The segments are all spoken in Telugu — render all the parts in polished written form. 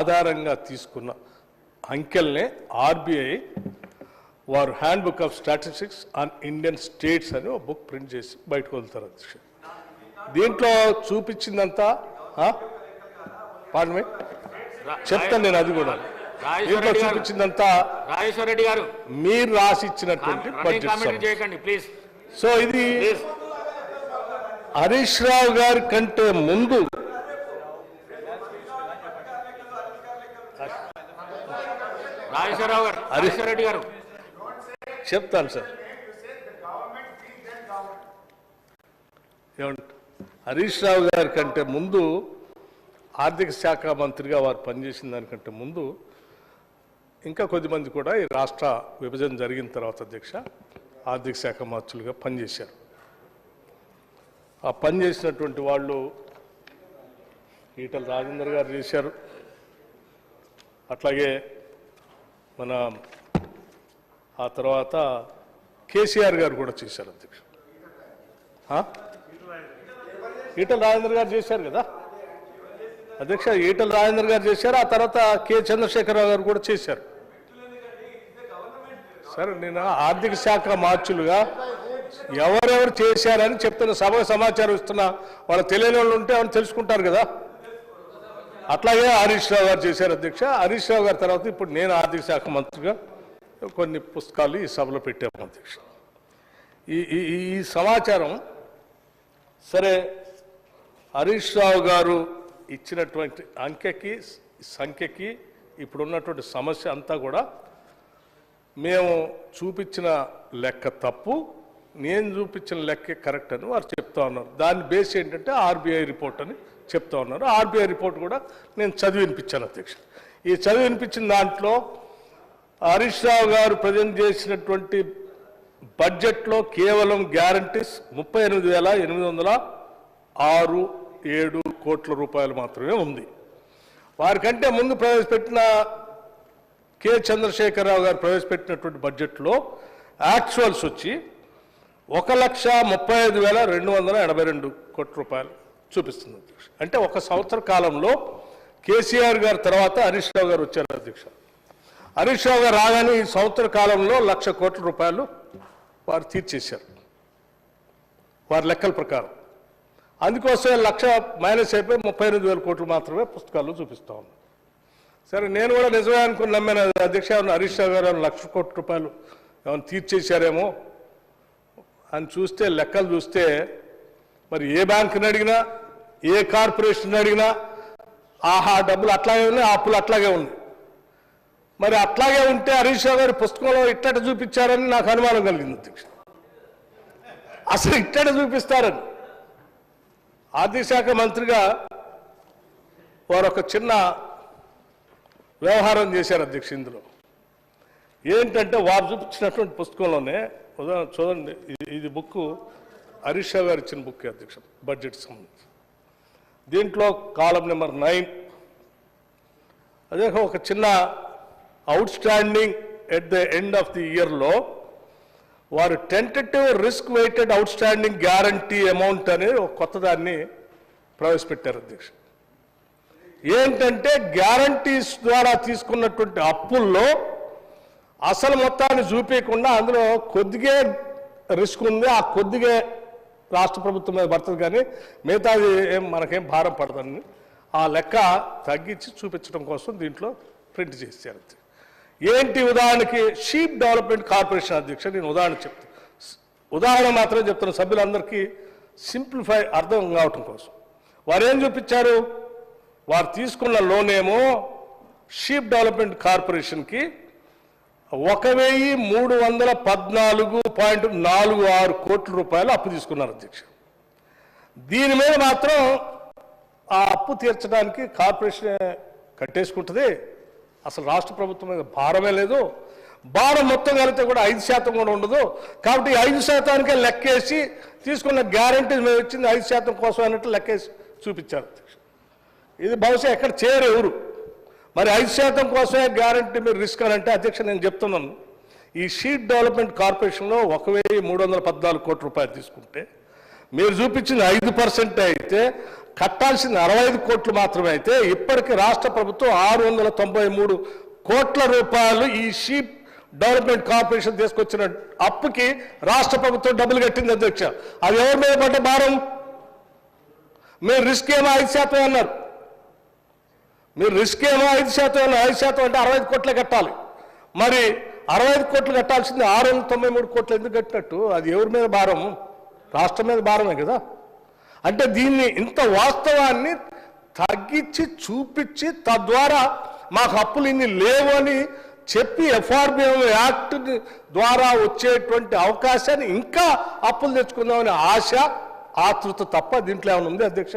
ఆధారంగా తీసుకున్న అంకెల్నే ఆర్బీఐ వారు hand book of statistics on Indian states అని ఒక బుక్ ప్రింట్ చేసి బయటకు వదులుతారు అధ్యక్ష. దీంట్లో చూపించిందంతా పాడమే చెప్తాను నేను, అది కూడా దీంట్లో చూపించిందంతా రాజేశ్వరరెడ్డి గారు మీరు రాసి ఇచ్చినటువంటి బడ్జెట్. సో ఇది హరీష్ రావు గారి కంటే ముందు రాజేశ్వరరెడ్డి గారు చెప్తాను సార్. ఏమంటే హరీష్ రావు గారి కంటే ముందు ఆర్థిక శాఖ మంత్రిగా వారు పనిచేసిన దానికంటే ముందు ఇంకా కొద్దిమంది కూడా ఈ రాష్ట్ర విభజన జరిగిన తర్వాత అధ్యక్ష ఆర్థిక శాఖ మంత్రులుగా పనిచేశారు. ఆ పనిచేసినటువంటి వాళ్ళు ఈటల రాజేందర్ గారు చేశారు, అట్లాగే మన ఆ తర్వాత కేసీఆర్ గారు కూడా చేశారు అధ్యక్ష. ఈటల రాజేందర్ గారు చేశారు కదా అధ్యక్ష, ఈటల రాజేందర్ గారు చేశారు, ఆ తర్వాత కె చంద్రశేఖరరావు గారు కూడా చేశారు. సరే, నేను ఆర్థిక శాఖ మార్చులుగా ఎవరెవరు చేశారని చెప్తున్న సభ సమాచారం ఇస్తున్నా, వాళ్ళు తెలియని వాళ్ళు ఉంటే వాళ్ళు తెలుసుకుంటారు కదా. అట్లాగే హరీష్ రావు గారు చేశారు అధ్యక్ష. హరీష్ రావు గారి తర్వాత ఇప్పుడు నేను ఆర్థిక శాఖ మంత్రిగా కొన్ని పుస్తకాలు ఈ సభలో పెట్టాము అధ్యక్ష. ఈ సమాచారం సరే, హరీష్ రావు గారు ఇచ్చినటువంటి సంఖ్యకి ఇప్పుడున్నటువంటి సమస్య అంతా కూడా మేము చూపించిన లెక్క తప్పు, నేను చూపించిన లెక్కే కరెక్ట్ అని వారు చెప్తా ఉన్నారు. దాని బేస్ ఏంటంటే ఆర్బీఐ రిపోర్ట్ అని చెప్తా ఉన్నారు. ఆర్బీఐ రిపోర్ట్ కూడా నేను చదివి వినిపించాను అధ్యక్ష. ఈ చదివి వినిపించిన దాంట్లో హరీష్ రావు గారు ప్రజెంట్ చేసినటువంటి బడ్జెట్లో కేవలం గ్యారంటీస్ 38,806.7 కోట్ల రూపాయలు మాత్రమే ఉంది. వారికంటే ముందు ప్రవేశపెట్టిన కె చంద్రశేఖరరావు గారు ప్రవేశపెట్టినటువంటి బడ్జెట్లో యాక్చువల్స్ వచ్చి 1,35,282 కోట్ల రూపాయలు చూపిస్తుంది అధ్యక్ష. అంటే ఒక సంవత్సర కాలంలో కేసీఆర్ గారి తర్వాత హరీష్ రావు గారు వచ్చారు అధ్యక్ష. హరీష్ రావు గారు రాగానే ఈ సంవత్సర కాలంలో 1,00,000 కోట్ల రూపాయలు వారు తీర్చేశారు వారి లెక్కల ప్రకారం. అందుకోసం 1,00,000 మైనస్ అయిపోయి 38,000 కోట్లు మాత్రమే పుస్తకాల్లో చూపిస్తా ఉన్నాను. సరే, నేను కూడా నిజమే అనుకుని నమ్మాను అధ్యక్ష. హరీష్ రావు గారు 1,00,000 కోట్ల రూపాయలు ఏమైనా తీర్చేశారేమో అని చూస్తే లెక్కలు చూస్తే మరి ఏ బ్యాంకుని అడిగినా ఏ కార్పొరేషన్ అడిగినా ఆహా డబ్బులు అట్లాగే ఉన్నాయి, అప్పులు అట్లాగే ఉన్నాయి. మరి అట్లాగే ఉంటే హరీష్ రావు గారి పుస్తకంలో ఇట్టట చూపించారని నాకు అనుమానం కలిగింది అధ్యక్ష. అసలు ఇట్టట చూపిస్తారని ఆర్థిక శాఖ మంత్రిగా వారు ఒక చిన్న వ్యవహారం చేశారు అధ్యక్ష. ఇందులో ఏంటంటే వారు చూపించినటువంటి పుస్తకంలోనే ఉదాహరణ చూడండి, ఇది బుక్ హరీష్ రావు గారు ఇచ్చిన బుక్ అధ్యక్ష, బడ్జెట్ సంబంధించి. దీంట్లో కాలం నెంబర్ 9 అదే ఒక చిన్న outstanding at the end of the ఇయర్లో వారు tentative risk weighted outstanding guarantee amount అనే ఒక కొత్త దాన్ని ప్రవేశపెట్టారు అధ్యక్ష. ఏంటంటే గ్యారంటీస్ ద్వారా తీసుకున్నటువంటి అప్పుల్లో అసలు మొత్తాన్ని చూపించకుండా అందులో కొద్దిగా రిస్క్ ఉంది, ఆ కొద్దిగా రాష్ట్ర ప్రభుత్వం మీద పడుతుంది, కానీ మిగతాది మనకేం భారం పడదని ఆ లెక్క తగ్గించి చూపించడం కోసం దీంట్లో ప్రింట్ చేశారు. ఏంటి ఉదాహరణకి షీప్ డెవలప్మెంట్ కార్పొరేషన్ అధ్యక్ష, నేను ఉదాహరణ మాత్రమే చెప్తున్నా సభ్యులందరికీ సింప్లిఫై అర్థం కావటం కోసం. వారు ఏం చూపించారు, వారు తీసుకున్న లోన్ ఏమో షీప్ డెవలప్మెంట్ కార్పొరేషన్కి 1,314.46 కోట్ల రూపాయలు అప్పు తీసుకున్నారు అధ్యక్ష. దీని మీద మాత్రం ఆ అప్పు తీర్చడానికి కార్పొరేషన్ కట్టేసుకుంటుంది, అసలు రాష్ట్ర ప్రభుత్వం మీద భారమే లేదు, భారం మొత్తం కలిపితే కూడా 5% కూడా ఉండదు. కాబట్టి 5%కే లెక్కేసి తీసుకున్న గ్యారంటీ మేము ఇచ్చింది 5% కోసం అన్నట్టు లెక్కేసి చూపించారు అధ్యక్ష. ఇది బహుశా ఎక్కడ చేయరు ఎవరు. మరి 5% కోసమే గ్యారంటీ మీరు రిస్క్ అని అంటే అధ్యక్ష నేను చెప్తున్నాను, ఈ షీప్ డెవలప్మెంట్ కార్పొరేషన్లో 1,314 కోట్ల రూపాయలు తీసుకుంటే మీరు చూపించింది 5% అయితే కట్టాల్సింది 65 కోట్లు మాత్రమే అయితే ఇప్పటికి రాష్ట్ర ప్రభుత్వం 693 కోట్ల రూపాయలు ఈ షీప్ డెవలప్మెంట్ కార్పొరేషన్ తీసుకొచ్చిన అప్పుకి రాష్ట్ర ప్రభుత్వం డబ్బులు కట్టింది అధ్యక్ష. అది ఎవరి మీద పడ్డ భారం? మీరు రిస్క్ ఏమో 5% అన్నారు. మీరు రిస్క్ ఏమో 5% అన్నారు. 5% అంటే 65 కోట్లే కట్టాలి. మరి 65 కోట్లు కట్టాల్సింది 693 కోట్లు ఎందుకు కట్టినట్టు? అది ఎవరి మీద భారం? రాష్ట్రం మీద భారమే కదా. అంటే దీన్ని ఇంత వాస్తవాన్ని తగ్గించి చూపించి తద్వారా మాకు అప్పులు ఇన్ని లేవు అని చెప్పి ఎఫ్ఆర్బిఎం యాక్ట్ ద్వారా వచ్చేటువంటి అవకాశాన్ని ఇంకా అప్పులు తెచ్చుకుందామని ఆశ ఆతృత తప్ప దీంట్లో ఏమైనా ఉంది అధ్యక్ష?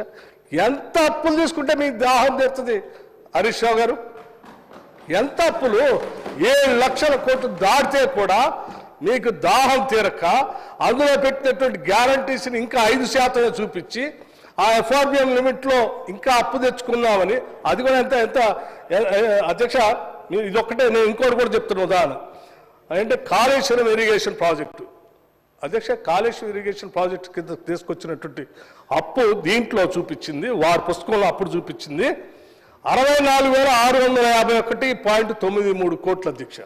ఎంత అప్పులు తీసుకుంటే మీకు దాహం తెస్తుంది హరీష్ రావు గారు? ఎంత అప్పులు? 7 లక్షల కోట్లు దాటితే కూడా మీకు దాహం తీరక అందులో పెట్టినటువంటి గ్యారంటీస్ని ఇంకా 5% చూపించి ఆ ఎఫ్ఆర్బిఎం లిమిట్లో ఇంకా అప్పు తెచ్చుకుందామని, అది కూడా ఎంత అధ్యక్ష, ఇదొక్కటే. నేను ఇంకోటి కూడా చెప్తున్నా ఉదాహరణ అంటే కాళేశ్వరం ఇరిగేషన్ ప్రాజెక్టు అధ్యక్ష. కాళేశ్వరం ఇరిగేషన్ ప్రాజెక్టు కింద తీసుకొచ్చినటువంటి అప్పు దీంట్లో చూపించింది, వారి పుస్తకంలో అప్పుడు చూపించింది 64,651.93 కోట్ల అధ్యక్ష.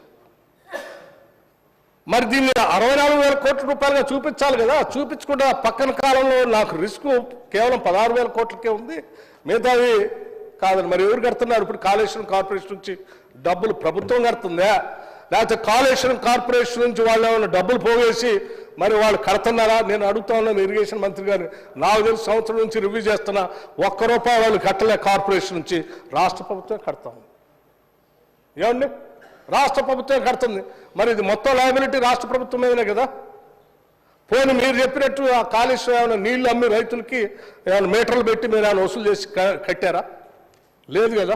మరి దీన్ని 64,000 కోట్ల రూపాయలుగా చూపించాలి కదా. చూపించకుండా పక్కన కాలంలో నాకు రిస్క్ కేవలం 16,000 కోట్లకే ఉంది, మిగతాది కాదని మరి ఎవరు కడుతున్నారు? ఇప్పుడు కాళేశ్వరం కార్పొరేషన్ నుంచి డబ్బులు ప్రభుత్వం కడుతుందా, లేకపోతే కాళేశ్వరం కార్పొరేషన్ నుంచి వాళ్ళు ఏమైనా డబ్బులు పోగేసి మరి వాళ్ళు కడుతున్నారా? నేను అడుగుతా ఉన్నాను ఇరిగేషన్ మంత్రి గారిని. నాకు తెలిసి సంవత్సరం నుంచి రివ్యూ చేస్తున్నా, ₹1 వాళ్ళు కట్టలే కార్పొరేషన్ నుంచి. రాష్ట్ర ప్రభుత్వం కడతాం. ఏమండి? రాష్ట్ర ప్రభుత్వం కడుతుంది. మరి ఇది మొత్తం లయబిలిటీ రాష్ట్ర ప్రభుత్వం మీదనే కదా. పోనీ మీరు చెప్పినట్టు ఆ కాళేశ్వరం ఏమైనా నీళ్లు అమ్మి రైతులకి ఏమైనా మీటర్లు పెట్టి మీరు ఏమైనా వసూలు చేసి కట్టారా? లేదు కదా,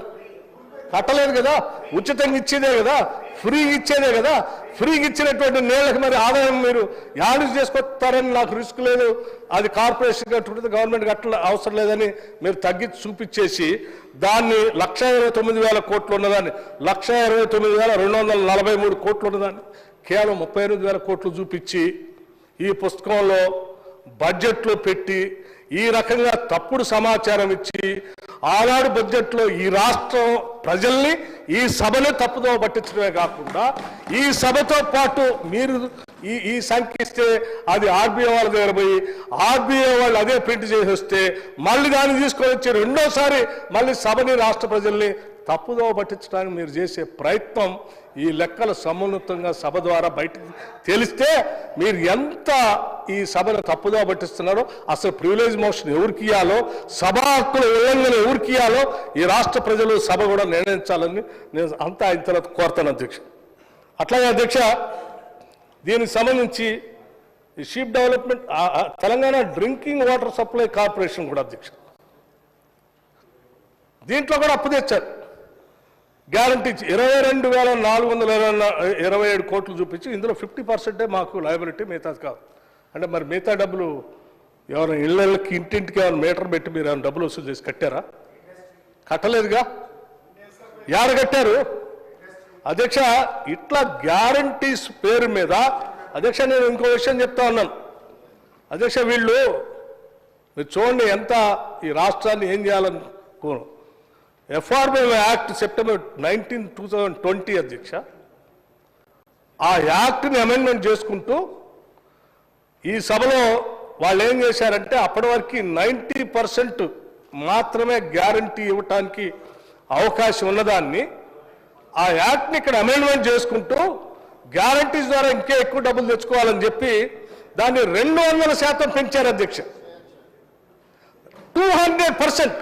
కట్టలేదు కదా. ఉచితంగా ఇచ్చేదే కదా, ఫ్రీగా ఇచ్చేదే కదా. ఫ్రీగా ఇచ్చినటువంటి నీళ్ళకి మరి ఆదాయం మీరు యాడ్ చేసుకొస్తారని నాకు రిస్క్ లేదు, అది కార్పొరేషన్ కట్టుకుంటే గవర్నమెంట్ కట్ట అవసరం లేదని మీరు తగ్గించి చూపించేసి దాన్ని 1,29,000 కోట్లు ఉన్నదాన్ని 1,29,243 కోట్లు ఉన్నదాన్ని కేవలం 38,000 కోట్లు చూపించి ఈ పుస్తకంలో బడ్జెట్లో పెట్టి ఈ రకంగా తప్పుడు సమాచారం ఇచ్చి ఆనాడు బడ్జెట్లో ఈ రాష్ట్రం ప్రజల్ని ఈ సభని తప్పుదో పట్టించడమే కాకుండా ఈ సభతో పాటు మీరు ఈ సంఖ్య ఇస్తే అది ఆర్బీఐ వాళ్ళ దగ్గర పోయి ఆర్బీఐ వాళ్ళు అదే ప్రింట్ చేసి వస్తే మళ్ళీ దాన్ని తీసుకొని వచ్చి రెండోసారి మళ్ళీ సభని రాష్ట్ర ప్రజల్ని తప్పుదో పట్టించడానికి మీరు చేసే ప్రయత్నం ఈ లెక్కలు సమున్నతంగా సభ ద్వారా బయటకు తెలిస్తే మీరు ఎంత ఈ సభను తప్పుదో పట్టిస్తున్నారో, అసలు ప్రివిలేజ్ మోషన్ ఎవరికి ఇవ్వాలో, సభా హక్కుల ఉల్లంఘన ఎవరికి ఇవ్వాలో ఈ రాష్ట్ర ప్రజలు సభ కూడా నిర్ణయించాలని నేను అంతా ఆయన తర్వాత కోరుతాను అధ్యక్ష. అట్లాగే అధ్యక్ష, దీనికి సంబంధించి ఈ sheep development Telangana drinking water supply corporation కూడా అధ్యక్ష, దీంట్లో కూడా అప్పు తెచ్చారు. గ్యారంటీ 22,427 కోట్లు చూపించి ఇందులో 50% మాకు లయబిలిటీ, మిగతాది కాదు. అంటే మరి మిగతా డబ్బులు ఎవరైనా ఇళ్ళకి ఇంటింటికి ఏమైనా మీటర్ పెట్టి మీరు ఏమైనా డబ్బులు వసూలు చేసి కట్టారా? కట్టలేదుగా. యాడ కట్టారు అధ్యక్ష? ఇట్లా గ్యారంటీస్ పేరు మీద అధ్యక్ష నేను ఇంకో విషయం చెప్తా ఉన్నాను అధ్యక్ష. వీళ్ళు మీరు చూడండి ఎంత ఈ రాష్ట్రాన్ని ఏం చేయాలనుకోను. ఎఫ్ఆర్బిఎం యాక్ట్ సెప్టెంబర్ 19, 2020 అధ్యక్ష, ఆ యాక్ట్ని అమెండ్మెంట్ చేసుకుంటూ ఈ సభలో వాళ్ళు ఏం చేశారంటే అప్పటి వరకు 90% మాత్రమే గ్యారంటీ ఇవ్వటానికి అవకాశం ఉన్నదాన్ని ఆ యాక్ట్ని ఇక్కడ అమెండ్మెంట్ చేసుకుంటూ గ్యారంటీస్ ద్వారా ఇంకే ఎక్కువ డబ్బులు తెచ్చుకోవాలని చెప్పి దాన్ని 200% పెంచారు అధ్యక్ష. 200%